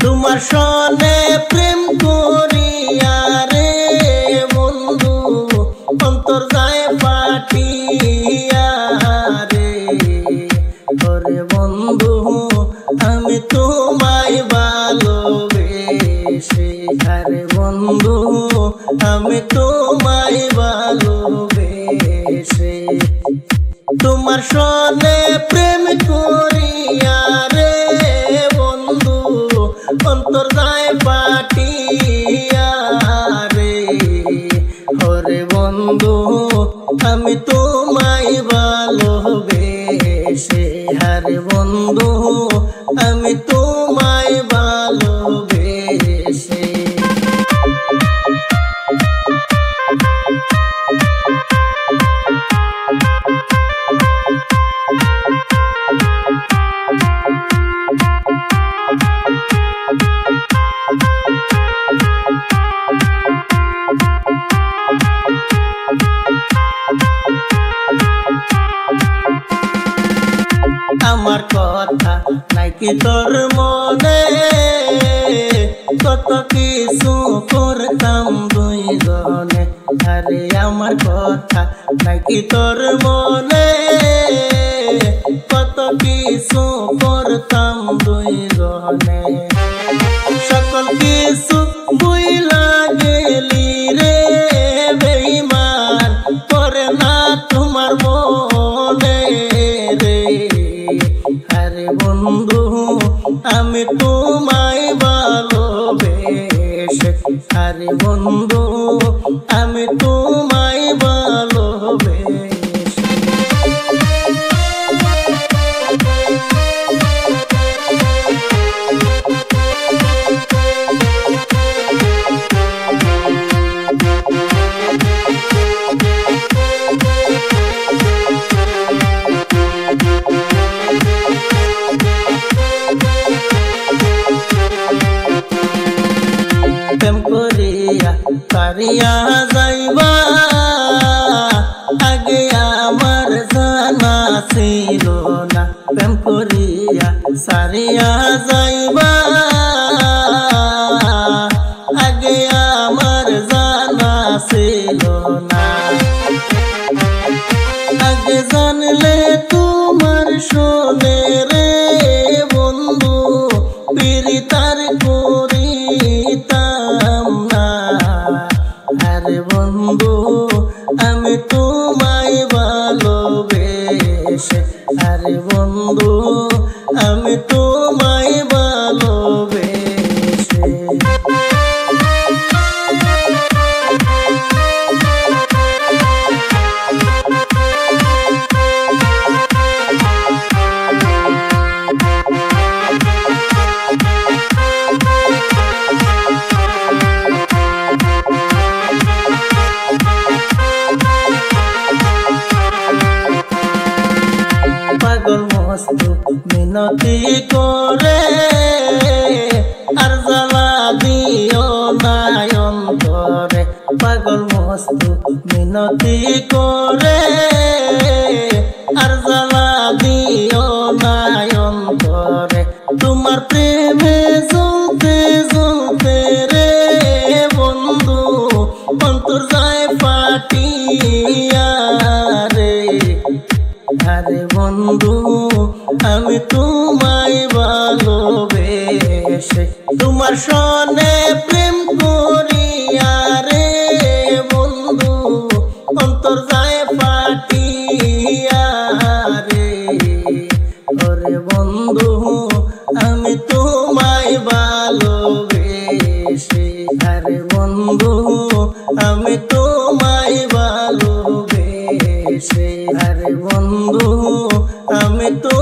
তোমার সনে প্রেম করিয়া রে বন্ধু অন্তর যায় পাঠিয়া রে ওরে বন্ধু আমি তোমায় ভালোবেসে আরে বন্ধু আমি তোমায় ভালোবেসে তোমার সনে প্রেম করিয়া রে বন্ধু অন্তর যায় পাঠিয়া রে ওরে বন্ধু আমি তোমায় ভালোবেসে আরে বন্ধু আমি তোমায় ভালোবেসে আমার কথা নাকি তোর মনে কত কিছু করতাম দুইজনে আরে আমার কথা নাকি তোর মনে কত কিছু করতাম দুইজনে সকল কিছু বুইলা গেলি রে বেঈমান করে না তোমার মনে রে আরে বন্ধু আমি তোমায় ভালোবেসে আরে বন্ধু আমি তোমায় ভালোবেসে প্রেম করিয়া পারিয়া যাইবা আগে আমার জানা ছিল না প্রেম করিয়া সারিয়া যাইবা আগে আমার জানা ছিল না আগে জানলে তোমার শোনে রে বন্ধু পিরিতার করিতাম না আরে বন্ধু আমি তোমায় ভালোবেসে আরে বন্ধু আমি তোমায় ভালোবেসে পাগল মস্ত মিনতি করে আর জ্বালা দিও না অন্তরে পাগল মস্ত মিনতি করে আর জ্বালা দিও না অন্তরে তোমার প্রেমে জ্বলতে জ্বলতে রে বন্ধু অন্তর যায় পাঠিয়া রে আরে বন্ধু আমি তোমায় ভালোবেসে তোমার সনে প্রেম করিয়া রে বন্ধু অন্তর যায় পাঠিয়া রে ওরে বন্ধু আমি তোমায় ভালোবেসে আরে বন্ধু আমি তোমায় ভালোবেসে আরে বন্ধু আমি তো